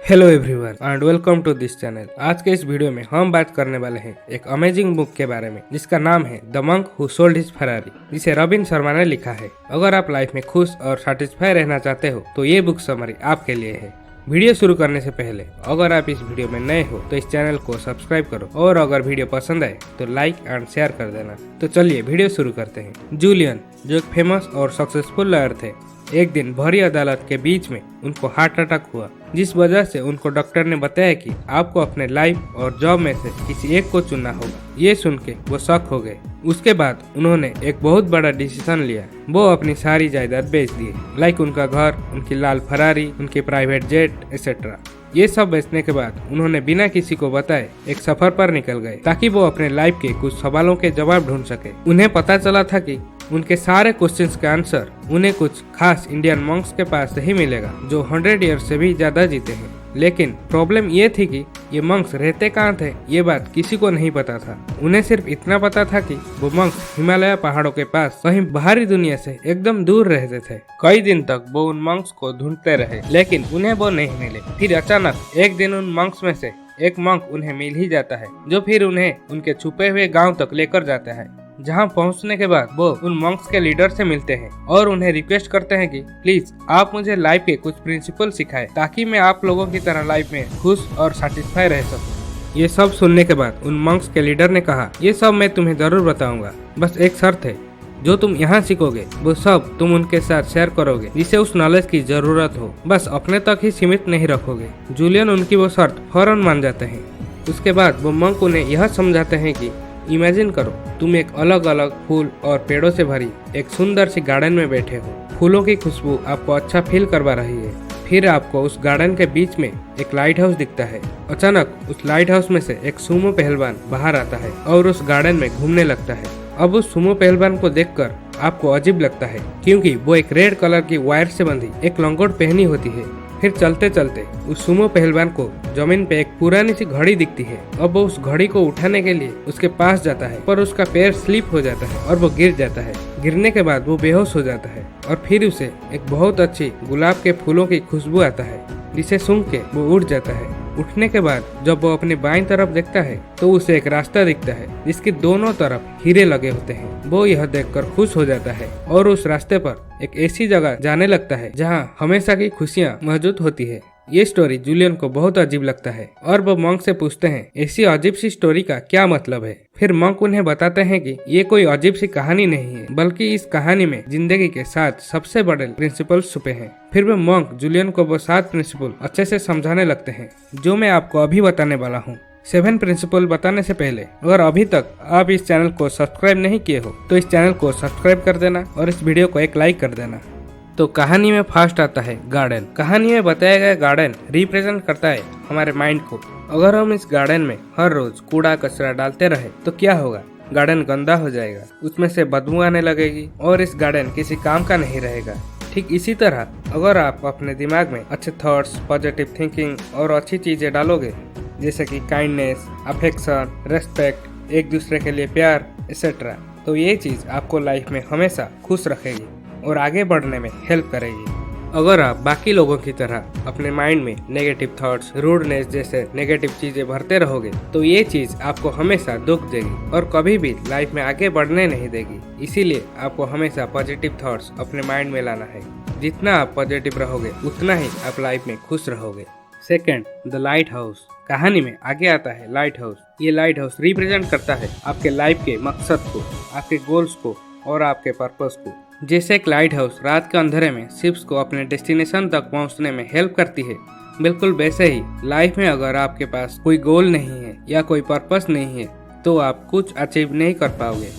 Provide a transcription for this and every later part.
Hello everyone and welcome to this channel. आज के इस वीडियो में हम बात करने वाले हैं एक अमेजिंग बुक के बारे में जिसका नाम है the monk who sold his Ferrari, जिसे रॉबिन शर्मा ने लिखा है। अगर आप लाइफ में खुश और सेटिस्फाई रहना चाहते हो तो ये बुक समरी आपके लिए है। वीडियो शुरू करने से पहले अगर आप इस वीडियो में नए हो तो इस चैनल को सब्सक्राइब करो और अगर वीडियो पसंद आए तो लाइक एंड शेयर कर देना। तो चलिए वीडियो शुरू करते हैं। जूलियन जो एक फेमस और सक्सेसफुल लॉयर थे, एक दिन भरी अदालत के बीच में उनको हार्ट अटैक हुआ, जिस वजह से उनको डॉक्टर ने बताया कि आपको अपने लाइफ और जॉब में से किसी एक को चुनना होगा। ये सुन के वो शॉक हो गए। उसके बाद उन्होंने एक बहुत बड़ा डिसीजन लिया। वो अपनी सारी जायदाद बेच दिए, लाइक उनका घर, उनकी लाल फरारी, उनकी प्राइवेट जेट एक्सेट्रा। ये सब बेचने के बाद उन्होंने बिना किसी को बताए एक सफर पर निकल गए ताकि वो अपने लाइफ के कुछ सवालों के जवाब ढूंढ सके। उन्हें पता चला था कि उनके सारे क्वेश्चंस का आंसर उन्हें कुछ खास इंडियन मंक्स के पास ही मिलेगा जो 100 ईयर से भी ज्यादा जीते हैं। लेकिन प्रॉब्लम ये थी कि ये मंक्स रहते कहाँ थे, ये बात किसी को नहीं पता था। उन्हें सिर्फ इतना पता था कि वो मंक्स हिमालय पहाड़ों के पास कहीं बाहरी दुनिया से एकदम दूर रहते थे। कई दिन तक वो उन मंक्स को ढूंढते रहे लेकिन उन्हें वो नहीं मिले। फिर अचानक एक दिन उन मंक्स में से एक मंक उन्हें मिल ही जाता है, जो फिर उन्हें उनके छुपे हुए गांव तक लेकर जाता है। जहां पहुंचने के बाद वो उन मंक्स के लीडर से मिलते हैं और उन्हें रिक्वेस्ट करते हैं कि प्लीज आप मुझे लाइफ के कुछ प्रिंसिपल सिखाएं ताकि मैं आप लोगों की तरह लाइफ में खुश और सेटिस्फाई रह सकूं। ये सब सुनने के बाद उन मंक्स के लीडर ने कहा, ये सब मैं तुम्हें जरूर बताऊंगा, बस एक शर्त है, जो तुम यहाँ सीखोगे वो सब तुम उनके साथ शेयर करोगे जिसे उस नॉलेज की जरूरत हो, बस अपने तक ही सीमित नहीं रखोगे। जूलियन उनकी वो शर्त फौरन मान जाते हैं। उसके बाद वो मंक उन्हें यह समझाते हैं कि इमेजिन करो तुम एक अलग अलग फूल और पेड़ों से भरी एक सुंदर सी गार्डन में बैठे हो। फूलों की खुशबू आपको अच्छा फील करवा रही है। फिर आपको उस गार्डन के बीच में एक लाइट हाउस दिखता है। अचानक उस लाइट हाउस में से एक सुमो पहलवान बाहर आता है और उस गार्डन में घूमने लगता है। अब उस सुमो पहलवान को देखकर आपको अजीब लगता है क्योंकि वो एक रेड कलर की वायर से बंधी एक लंगोट पहनी होती है। फिर चलते चलते उस सुमो पहलवान को जमीन पे एक पुरानी सी घड़ी दिखती है। अब वो उस घड़ी को उठाने के लिए उसके पास जाता है पर उसका पैर स्लिप हो जाता है और वो गिर जाता है। गिरने के बाद वो बेहोश हो जाता है और फिर उसे एक बहुत अच्छी गुलाब के फूलों की खुशबू आता है, जिसे सूंघ के वो उठ जाता है। उठने के बाद जब वो अपनी बाईं तरफ देखता है तो उसे एक रास्ता दिखता है जिसके दोनों तरफ हीरे लगे होते हैं। वो यह देखकर खुश हो जाता है और उस रास्ते पर एक ऐसी जगह जाने लगता है जहाँ हमेशा की खुशियाँ मौजूद होती है। ये स्टोरी जूलियन को बहुत अजीब लगता है और वो मंक से पूछते हैं ऐसी अजीब सी स्टोरी का क्या मतलब है। फिर मंक उन्हें बताते हैं कि ये कोई अजीब सी कहानी नहीं है, बल्कि इस कहानी में जिंदगी के 7 सबसे बड़े प्रिंसिपल्स छुपे हैं। फिर वो मंक जूलियन को वो 7 प्रिंसिपल अच्छे से समझाने लगते हैं जो मैं आपको अभी बताने वाला हूँ। 7 प्रिंसिपल बताने से पहले अगर अभी तक आप इस चैनल को सब्सक्राइब नहीं किए हो तो इस चैनल को सब्सक्राइब कर देना और इस वीडियो को एक लाइक कर देना। तो कहानी में फर्स्ट आता है गार्डन। कहानी में बताया गया गार्डन रिप्रेजेंट करता है हमारे माइंड को। अगर हम इस गार्डन में हर रोज कूड़ा कचरा डालते रहे तो क्या होगा, गार्डन गंदा हो जाएगा, उसमें से बदबू आने लगेगी और इस गार्डन किसी काम का नहीं रहेगा। ठीक इसी तरह अगर आप अपने दिमाग में अच्छे थॉट्स, पॉजिटिव थिंकिंग और अच्छी चीजें डालोगे जैसे कि काइंडनेस, अफेक्शन, रेस्पेक्ट, एक दूसरे के लिए प्यार एक्सेट्रा, तो ये चीज आपको लाइफ में हमेशा खुश रखेगी और आगे बढ़ने में हेल्प करेगी। अगर आप बाकी लोगों की तरह अपने माइंड में नेगेटिव थॉट्स, रूडनेस जैसे नेगेटिव चीजें भरते रहोगे तो ये चीज आपको हमेशा दुख देगी और कभी भी लाइफ में आगे बढ़ने नहीं देगी। इसीलिए आपको हमेशा पॉजिटिव थॉट्स अपने माइंड में लाना है। जितना आप पॉजिटिव रहोगे उतना ही आप लाइफ में खुश रहोगे। Second, the light house. कहानी में आगे आता है लाइट हाउस। ये लाइट हाउस रिप्रेजेंट करता है आपके लाइफ के मकसद को, आपके गोल्स को और आपके पर्पस को। जैसे एक लाइट हाउस रात के अंधेरे में शिप्स को अपने डेस्टिनेशन तक पहुंचने में हेल्प करती है, बिल्कुल वैसे ही लाइफ में अगर आपके पास कोई गोल नहीं है या कोई पर्पस नहीं है तो आप कुछ अचीव नहीं कर पाओगे।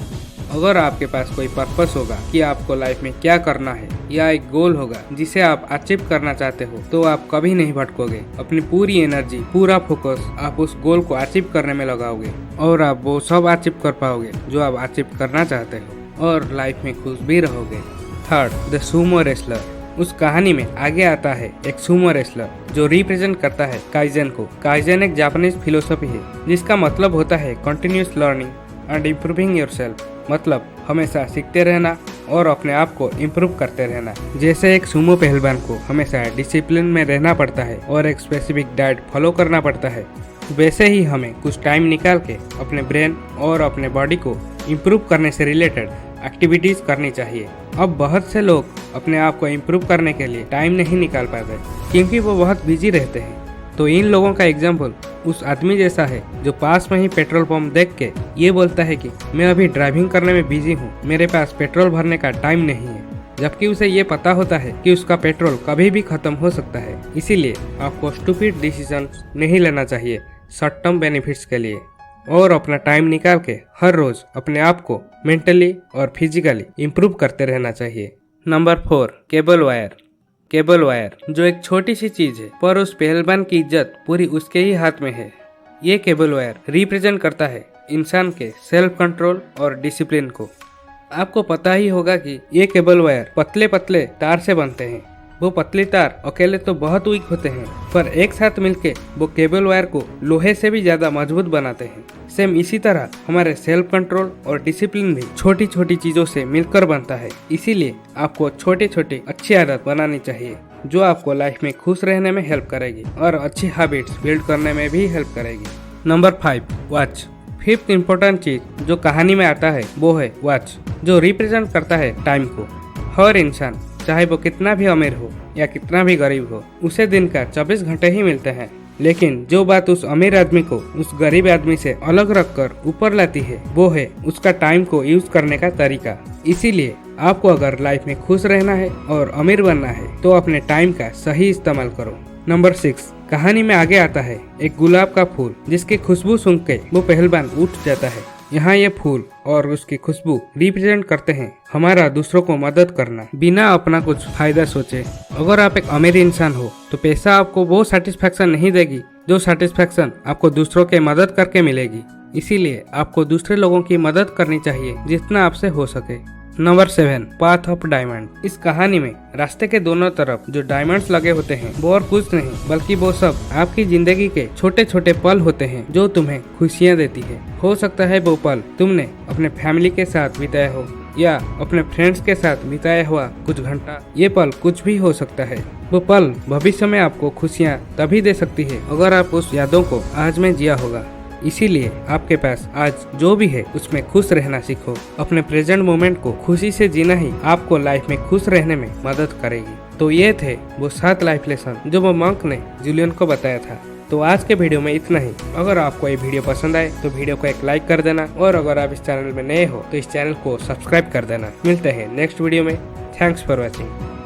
अगर आपके पास कोई पर्पस होगा कि आपको लाइफ में क्या करना है या एक गोल होगा जिसे आप अचीव करना चाहते हो तो आप कभी नहीं भटकोगे। अपनी पूरी एनर्जी, पूरा फोकस आप उस गोल को अचीव करने में लगाओगे और आप वो सब अचीव कर पाओगे जो आप अचीव करना चाहते हो और लाइफ में खुश भी रहोगे। Third, the Sumo wrestler. उस कहानी में आगे आता है एक सुमो रेसलर जो रिप्रेजेंट करता है काइजन को। काइजन एक जापानीज फिलोसफी है जिसका मतलब होता है continuous learning and improving yourself, मतलब हमेशा सीखते रहना और अपने आप को इम्प्रूव करते रहना। जैसे एक सुमो पहलवान को हमेशा डिसिप्लिन में रहना पड़ता है और एक स्पेसिफिक डाइट फॉलो करना पड़ता है, वैसे ही हमें कुछ टाइम निकाल के अपने ब्रेन और अपने बॉडी को इम्प्रूव करने से रिलेटेड एक्टिविटीज़ करनी चाहिए। अब बहुत से लोग अपने आप को इम्प्रूव करने के लिए टाइम नहीं निकाल पाते क्योंकि वो बहुत बिजी रहते हैं। तो इन लोगों का एग्जाम्पल उस आदमी जैसा है जो पास में ही पेट्रोल पंप देख के ये बोलता है कि मैं अभी ड्राइविंग करने में बिजी हूँ, मेरे पास पेट्रोल भरने का टाइम नहीं है, जबकि उसे ये पता होता है कि उसका पेट्रोल कभी भी खत्म हो सकता है। इसीलिए आपको स्टूपिड डिसीजन नहीं लेना चाहिए शॉर्ट टर्म बेनिफिट्स के लिए और अपना टाइम निकाल के हर रोज अपने आप को मेंटली और फिजिकली इम्प्रूव करते रहना चाहिए। Number 4, cable wire. Cable wire जो एक छोटी सी चीज है पर उस पहलवान की इज्जत पूरी उसके ही हाथ में है। ये केबल वायर रिप्रेजेंट करता है इंसान के सेल्फ कंट्रोल और डिसिप्लिन को। आपको पता ही होगा कि ये केबल वायर पतले पतले तार से बनते हैं। वो पतले तार अकेले तो बहुत वीक होते हैं पर एक साथ मिलके वो केबल वायर को लोहे से भी ज्यादा मजबूत बनाते हैं। सेम इसी तरह हमारे सेल्फ कंट्रोल और डिसिप्लिन भी छोटी छोटी चीजों से मिलकर बनता है। इसीलिए आपको छोटी छोटी अच्छी आदत बनानी चाहिए जो आपको लाइफ में खुश रहने में हेल्प करेगी और अच्छी हैबिट्स बिल्ड करने में भी हेल्प करेगी। Number 5, watch. 5th इम्पोर्टेंट चीज जो कहानी में आता है वो है वॉच, जो रिप्रेजेंट करता है टाइम को। हर इंसान चाहे वो कितना भी अमीर हो या कितना भी गरीब हो, उसे दिन का 24 घंटे ही मिलते हैं। लेकिन जो बात उस अमीर आदमी को उस गरीब आदमी से अलग रखकर ऊपर लाती है वो है उसका टाइम को यूज करने का तरीका। इसीलिए आपको अगर लाइफ में खुश रहना है और अमीर बनना है तो अपने टाइम का सही इस्तेमाल करो। नंबर 6, कहानी में आगे आता है एक गुलाब का फूल जिसकी खुशबू सूंघ के वो पहलवान उठ जाता है। यहाँ ये फूल और उसकी खुशबू रिप्रेजेंट करते हैं हमारा दूसरों को मदद करना बिना अपना कुछ फायदा सोचे। अगर आप एक अमीर इंसान हो तो पैसा आपको वो सेटिस्फैक्शन नहीं देगी जो सेटिस्फैक्शन आपको दूसरों के मदद करके मिलेगी। इसीलिए आपको दूसरे लोगों की मदद करनी चाहिए जितना आपसे हो सके। Number 7, path of diamond. इस कहानी में रास्ते के दोनों तरफ जो डायमंड्स लगे होते हैं वो और कुछ नहीं बल्कि वो सब आपकी जिंदगी के छोटे छोटे पल होते हैं जो तुम्हें खुशियाँ देती है। हो सकता है वो पल तुमने अपने फैमिली के साथ बिताया हो या अपने फ्रेंड्स के साथ बिताया हुआ कुछ घंटा। ये पल कुछ भी हो सकता है। वो पल भविष्य में आपको खुशियाँ तभी दे सकती है अगर आप उस यादों को आज में जिया होगा। इसीलिए आपके पास आज जो भी है उसमें खुश रहना सीखो। अपने प्रेजेंट मोमेंट को खुशी से जीना ही आपको लाइफ में खुश रहने में मदद करेगी। तो ये थे वो 7 लाइफ लेसन जो वो मंक ने जूलियन को बताया था। तो आज के वीडियो में इतना ही। अगर आपको ये वीडियो पसंद आए तो वीडियो को एक लाइक कर देना और अगर आप इस चैनल में नए हो तो इस चैनल को सब्सक्राइब कर देना। मिलते हैं नेक्स्ट वीडियो में। Thanks for watching.